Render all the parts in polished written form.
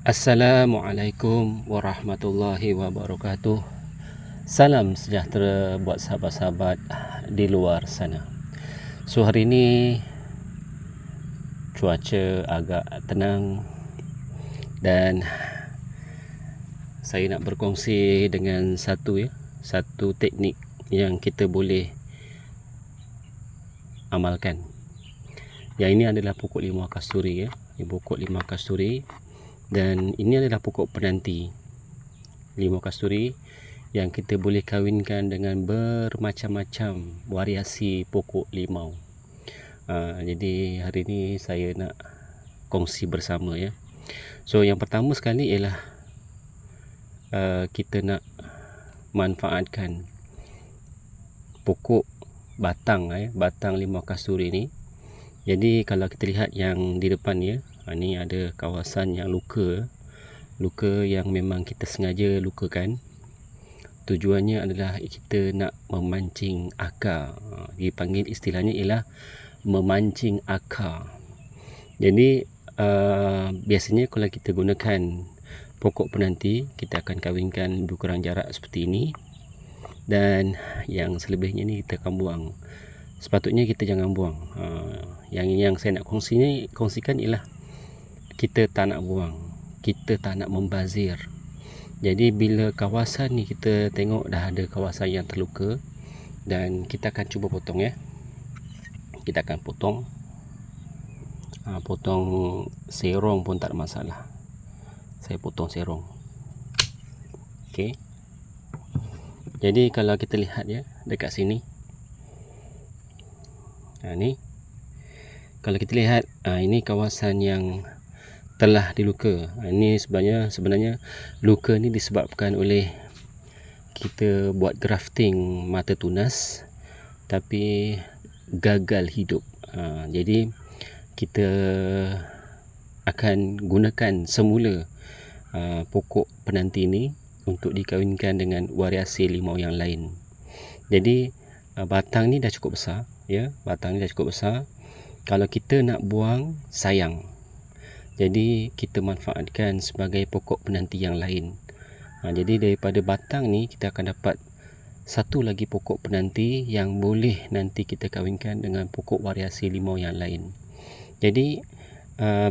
Assalamualaikum warahmatullahi wabarakatuh. Salam sejahtera buat sahabat-sahabat di luar sana. So hari ini cuaca agak tenang dan saya nak berkongsi dengan satu teknik yang kita boleh amalkan. Yang ini adalah pokok limau kasturi pokok limau kasturi. Dan ini adalah pokok penanti limau kasturi yang kita boleh kawinkan dengan bermacam-macam variasi pokok limau. Jadi hari ini saya nak kongsi bersama ya. So yang pertama sekali ialah kita nak manfaatkan pokok batang limau kasturi ni. Jadi kalau kita lihat yang di depan ni ada kawasan yang luka yang memang kita sengaja lukakan. Tujuannya adalah kita nak memancing akar. Dipanggil istilahnya ialah memancing akar. Jadi biasanya kalau kita gunakan pokok penanti, kita akan kawinkan lebih kurang jarak seperti ini. Dan yang selebihnya ni kita akan buang. Sepatutnya kita jangan buang. Yang saya nak kongsikan ialah kita tak nak buang, kita tak nak membazir. Jadi bila kawasan ni kita tengok dah ada kawasan yang terluka, dan kita akan cuba potong kita akan potong serong pun tak ada masalah. Saya potong serong. Okey. Jadi kalau kita lihat dekat sini, ni kalau kita lihat ini kawasan yang telah diluka. Ini sebenarnya luka ni disebabkan oleh kita buat grafting mata tunas tapi gagal hidup. Jadi kita akan gunakan semula pokok penanti ni untuk dikawinkan dengan variasi limau yang lain. Jadi batang ni dah cukup besar batang ni dah cukup besar. Kalau kita nak buang sayang. Jadi kita manfaatkan sebagai pokok penanti yang lain. Jadi daripada batang ni kita akan dapat satu lagi pokok penanti yang boleh nanti kita kawinkan dengan pokok variasi limau yang lain. Jadi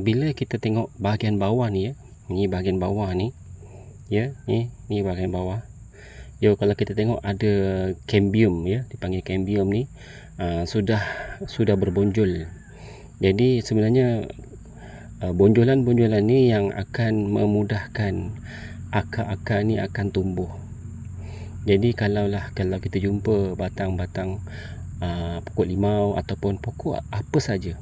bila kita tengok bahagian bawah ni ni bahagian bawah ni ni bahagian bawah. Kalau kita tengok ada cambium dipanggil cambium ni sudah berbonjol. Jadi sebenarnya bonjolan-bonjolan ni yang akan memudahkan akar-akar ni akan tumbuh. Jadi kalau kita jumpa batang-batang pokok limau ataupun pokok apa saja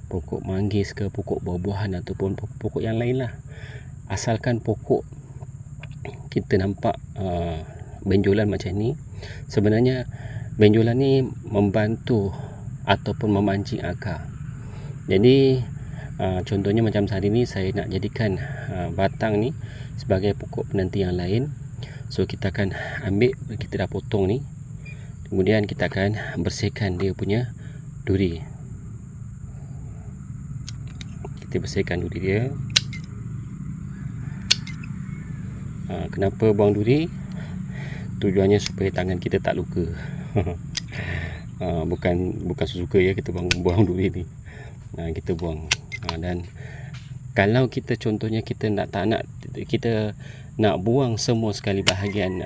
pokok manggis ke, pokok buah-buahan ataupun pokok yang lain lah, asalkan pokok kita nampak benjolan macam ni, sebenarnya benjolan ni membantu ataupun memancing akar. Jadi contohnya macam hari ni saya nak jadikan batang ni sebagai pokok penanti yang lain. So kita akan ambil, kita dah potong ni, kemudian kita akan bersihkan dia punya duri. Kita bersihkan duri dia. Kenapa buang duri? Tujuannya supaya tangan kita tak luka. Bukan sesuka kita buang duri ni. Kita buang. Dan kalau kita contohnya kita nak buang semua sekali bahagian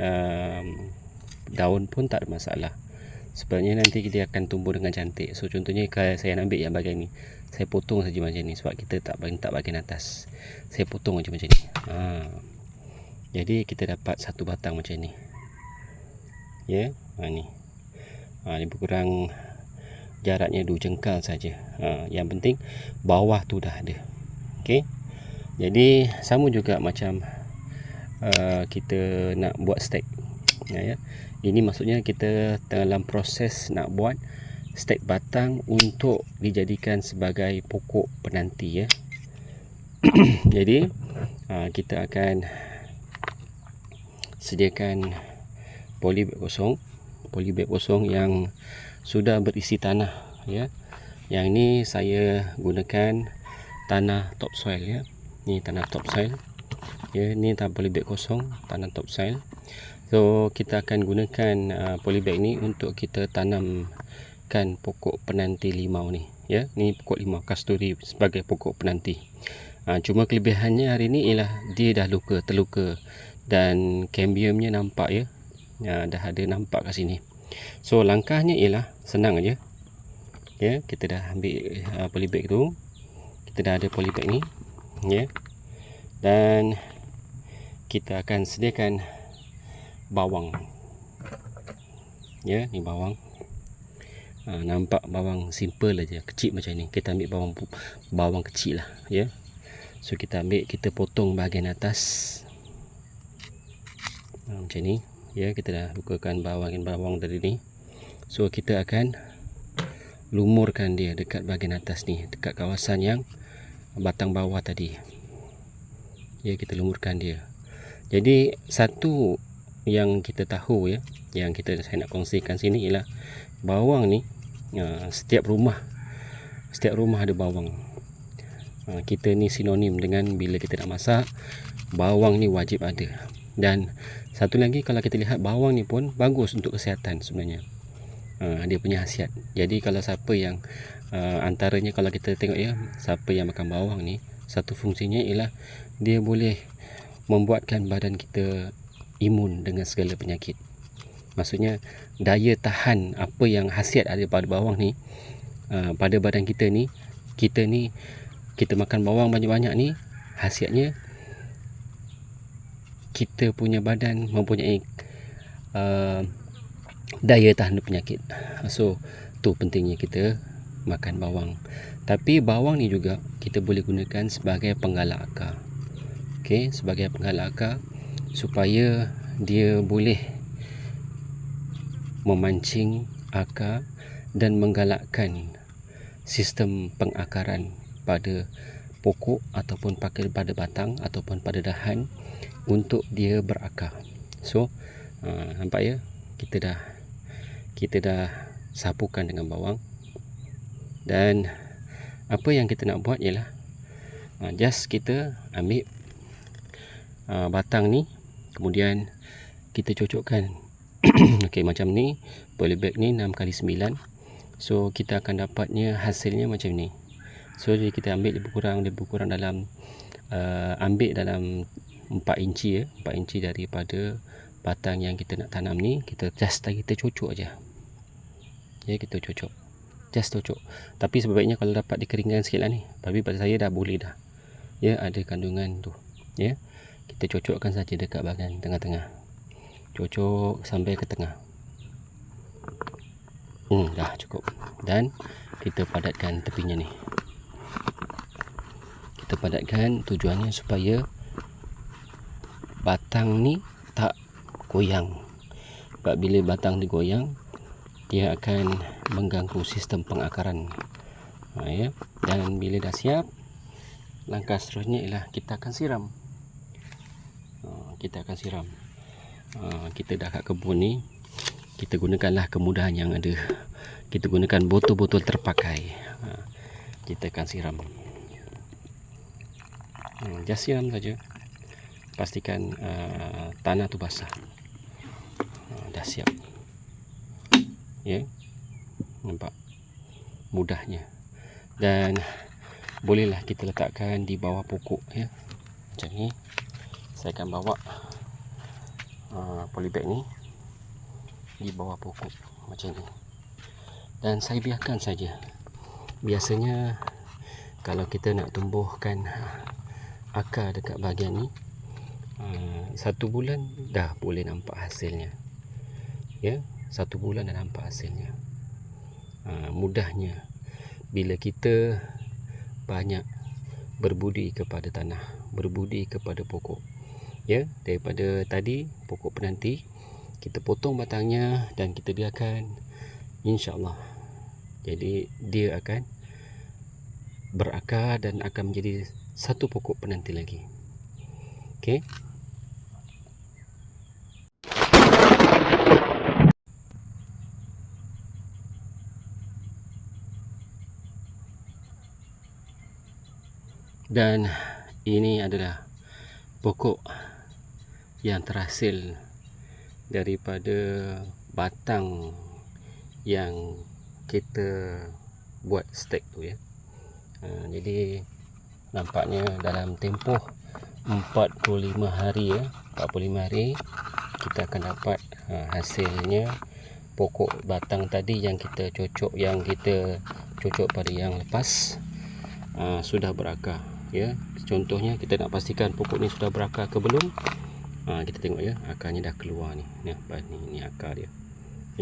daun pun tak ada masalah. Sebenarnya nanti dia akan tumbuh dengan cantik. So contohnya kalau saya nak ambil yang bahagian ni, saya potong saja macam ni sebab kita tak bahagian atas. Saya potong macam ni. Jadi kita dapat satu batang macam ni. Ni. Ni lebih kurang jaraknya 2 jengkal saja. Yang penting bawah tu dah ada. Okey. Jadi sama juga macam kita nak buat stek. Ini maksudnya kita dalam proses nak buat stek batang untuk dijadikan sebagai pokok penanti Jadi kita akan sediakan polybag kosong yang sudah berisi tanah Yang ini saya gunakan tanah topsoil Ni tanah topsoil. Ya, ni tanah polybag kosong, tanah topsoil. So kita akan gunakan polybag ni untuk kita tanamkan pokok penanti limau ni. Ya, ni pokok limau kasturi sebagai pokok penanti. Cuma kelebihannya hari ni ialah dia dah terluka dan cambiumnya nampak ya. Dah ada nampak kat sini. So langkahnya ialah senang aja. Ya, kita dah ambil polybag tu. Kita dah ada polybag ni. Ya. Dan kita akan sediakan bawang. Ya, ni bawang. Nampak bawang simple aja, kecil macam ni. Kita ambil bawang kecil lah, ya. So kita ambil, kita potong bahagian atas. Macam ni. Ya, kita dah lukakan bawang tadi ni. So kita akan lumurkan dia dekat bahagian atas ni, dekat kawasan yang batang bawah tadi. Ya, kita lumurkan dia. Jadi satu yang kita tahu ya, yang saya nak kongsikan sini ialah bawang ni, setiap rumah ada bawang. Kita ni sinonim dengan bila kita nak masak, bawang ni wajib ada. Dan satu lagi, kalau kita lihat bawang ni pun bagus untuk kesihatan sebenarnya. Dia punya khasiat. Jadi kalau siapa yang antaranya, kalau kita tengok ya, siapa yang makan bawang ni, satu fungsinya ialah dia boleh membuatkan badan kita imun dengan segala penyakit. Maksudnya daya tahan apa yang khasiat ada pada bawang ni pada badan kita ni, kita makan bawang banyak-banyak ni, khasiatnya kita punya badan mempunyai daya tahan penyakit. So tu pentingnya kita makan bawang. Tapi bawang ni juga kita boleh gunakan sebagai penggalak akar. Okey, sebagai penggalak akar supaya dia boleh memancing akar dan menggalakkan sistem pengakaran pada pokok ataupun pada batang ataupun pada dahan untuk dia berakar. So nampak ya, kita dah sapukan dengan bawang. Dan apa yang kita nak buat ialah just kita ambil batang ni, kemudian kita cocokkan. Okey, macam ni, polybag ni 6x9. So kita akan dapatnya hasilnya macam ni. So jadi kita ambil lebih kurang dalam ambil dalam 4 inci ya, 4 inci daripada batang yang kita nak tanam ni. Kita cocok aja. Ya, kita cocok. Just cocok. Tapi sebaiknya kalau dapat dikeringkan sikit lah ni. Tapi pada saya dah boleh dah. Ya, ada kandungan tu. Ya. Kita cocokkan saja dekat bahagian tengah-tengah. Cocok sampai ke tengah. Dah cukup. Dan kita padatkan tepinya ni. Kita padatkan, tujuannya supaya batang ni tak goyang. Sebab bila batang digoyang, dia akan mengganggu sistem pengakaran. Ya. Dan bila dah siap, langkah seterusnya ialah kita akan siram. Kita dah kat kebun ni, kita gunakanlah kemudahan yang ada. Kita gunakan botol-botol terpakai. Kita akan siram. Just siram saja. Pastikan tanah tu basah. Dah siap. Ya. Nampak mudahnya. Dan bolehlah kita letakkan di bawah pokok ya. Macam ni. Saya akan bawa polybag ni di bawah pokok macam ni. Dan saya biarkan saja. Biasanya kalau kita nak tumbuhkan akar dekat bahagian ni, 1 bulan dah boleh nampak hasilnya. Ya, 1 bulan dah nampak hasilnya. Mudahnya bila kita banyak berbudi kepada tanah, berbudi kepada pokok. Ya, daripada tadi pokok penanti kita potong batangnya dan kita biarkan, insya-Allah. Jadi dia akan berakar dan akan menjadi satu pokok penanti lagi. Okey. Dan ini adalah pokok yang terhasil daripada batang yang kita buat stek tu ya. Jadi nampaknya dalam tempoh 45 hari ya, 45 hari kita akan dapat hasilnya pokok batang tadi yang kita cocok pada yang lepas sudah berakar ya. Contohnya kita nak pastikan pokok ni sudah berakar ke belum. Kita tengok ya, akarnya dah keluar ni. Ni akar dia.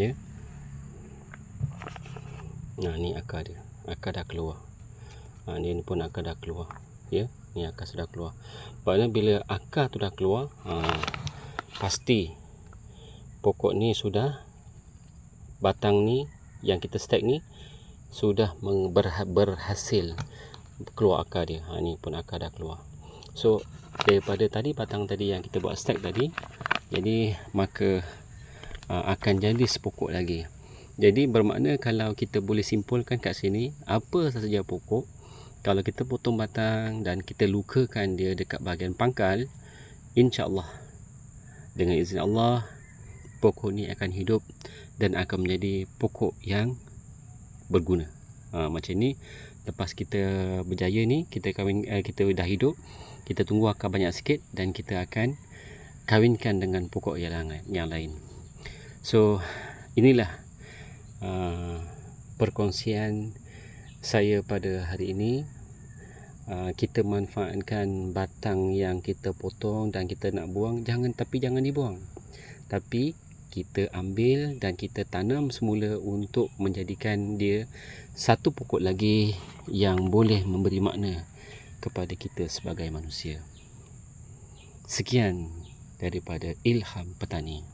Ya. Ni akar dia. Akar dah keluar. Ni pun akar dah keluar. Ya, ni akar sudah keluar. Maknanya bila akar tu dah keluar, pasti pokok ni sudah, batang ni yang kita stek ni sudah berhasil keluar akar dia. Ni pun akar dah keluar. So daripada tadi batang tadi yang kita buat stek tadi, jadi maka akan jadi sepokok lagi. Jadi bermakna kalau kita boleh simpulkan kat sini, apa sahaja pokok, kalau kita potong batang dan kita lukakan dia dekat bahagian pangkal, insya-Allah dengan izin Allah pokok ni akan hidup dan akan menjadi pokok yang berguna. Macam ni, lepas kita berjaya ni, kita dah hidup, kita tunggu akar banyak sikit dan kita akan kawinkan dengan pokok yang lain. So inilah perkongsian saya pada hari ini. Kita manfaatkan batang yang kita potong dan kita nak buang, jangan dibuang, tapi kita ambil dan kita tanam semula untuk menjadikan dia satu pokok lagi yang boleh memberi makna kepada kita sebagai manusia. Sekian daripada Ilham Petani.